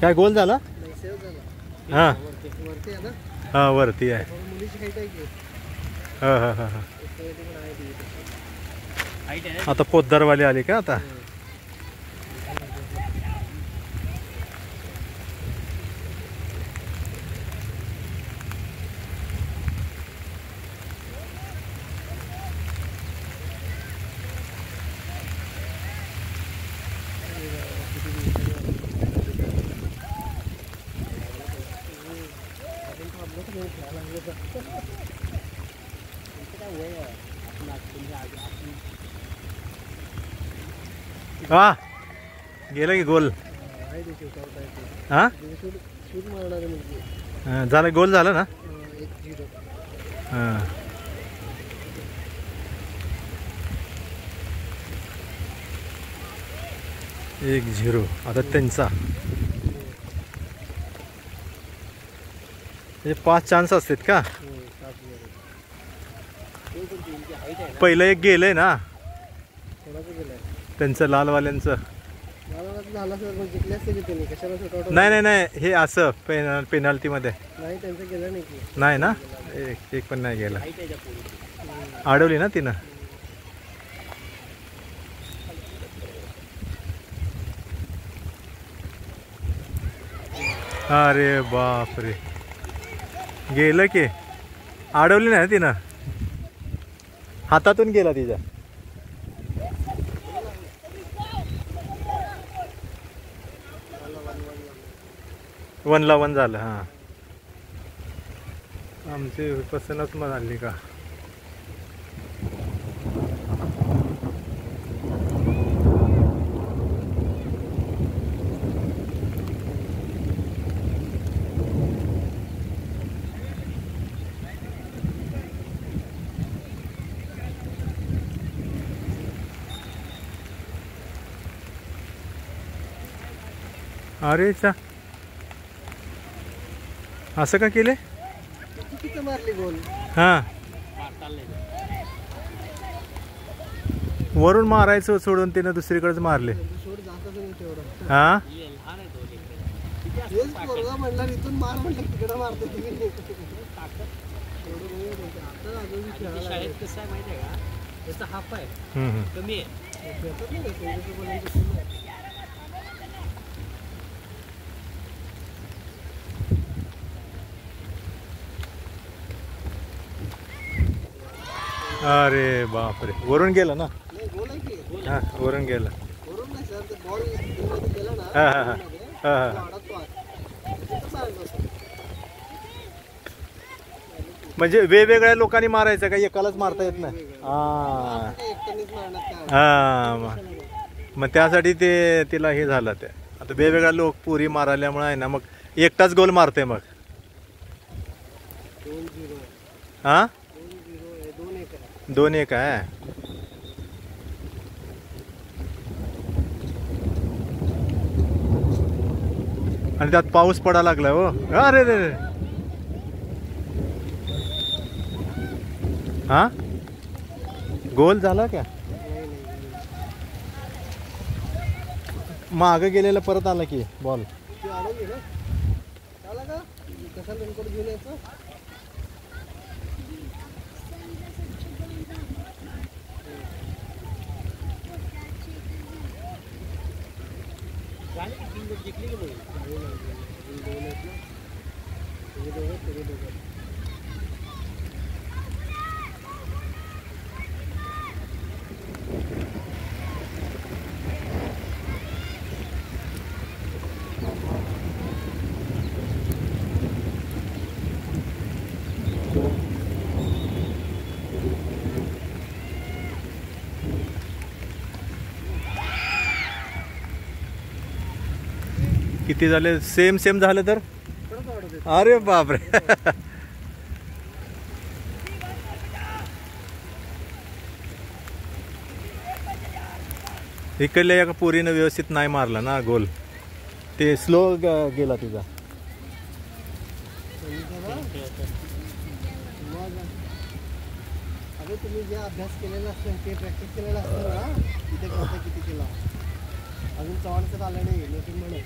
काय गोल झाला? नाही सेव्ह झाला. हां वरती आहे ना. हां वरती आहे. मुलीची हाईट आहे की. हां हां हां हां. हाईट आहे. आता पोद्दारवाली आली का आता? हा गेलं की गोल. हा झालं गोल झालं ना. 1-0. हां 1-0 आता त्यांचा. म्हणजे 5 चान्स असतात का? पहिलं एक गेलंय ना त्यांचं लालवाल्यांचं. नाही नाही नाही हे असं पेनल्टी मध्ये नाही ना. एक पण नाही गेला. अडवली ना तिनं. अरे बापरे गेलं की. अडवली नाही तिनं. हातातून गेला तिच्या. वनला वन झालं. हां आमची पसंतच म्हणाली का. अरे चा असं का केले? मारली गोल. हां वरून मारायचं सोडून तिनं दुसरीकडेच मारले. हां म्हणलं इथून मार म्हणलं तिकडे मारतो तुम्ही. शाळेत कसं आहे माहिती आहे का त्याचा हाफ आहे कमी आहे. अरे बापरे वरून गेलं ना. हां वरून गेलं. हां हां हां हां म्हणजे वेगवेगळ्या लोकांनी मारायचं का एकालाच मारता येत नाही? हां हां मग त्यासाठी ते तिला हे झालं. ते आता वेगवेगळ्या लोक पुरी माराल्यामुळे आहे ना मग एकटाच गोल मारते मग. हां 2-1 आहे. आणि त्यात पाऊस पडायला लागला हो. अरे रे रे. हा गोल झाला क्या? मागे गेलेला परत आला की बॉल. किती झाले? सेम सेम झालं तर. अरे बापरे. इकडल्या एका पोरीनं व्यवस्थित नाही मारला ना गोल. ते स्लो गेला तिचा. अरे तुम्ही जे अभ्यास केलेला असतं ते प्रॅक्टिस केलेला असतं ना तिथे किती केला अजून चव्हाणचं आलं नाही म्हणून.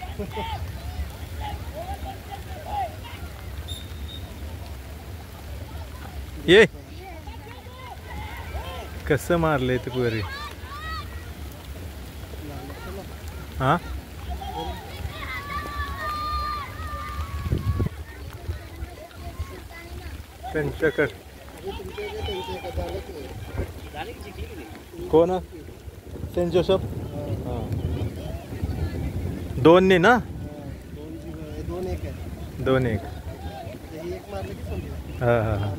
ये कसं मारलंय ते पोरी हा त्यांच्याकडे कोण सेंट जोसेफ हां 2 ना 2-1 हां हां हां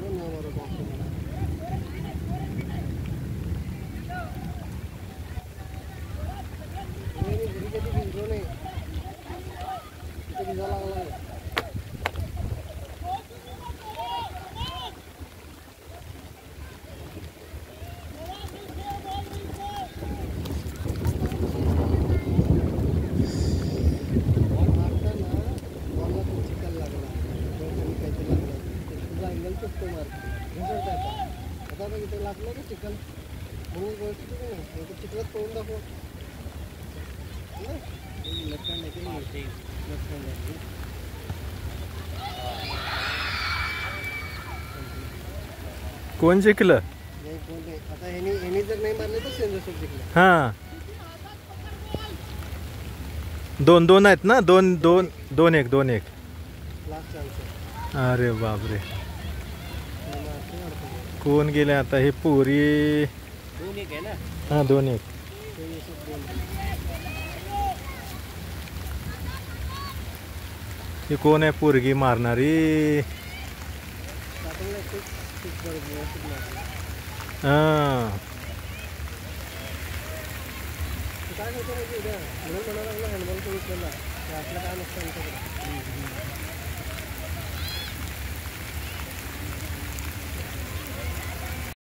कोण जिंकलं आता ह्यानी जर नाही मारले तर सेंट जोसेफ जिंकलं. हां 2-2 आहेत ना 2-1 लास्ट चान्स अरे बापरे कोण गेले आता हे पोरी 2-1 आहे ना. हां 2-1 ही कोण आहे पोरगी मारणारी हां काय होतं हँडबॉल हँडबॉल आपलं काय नसतं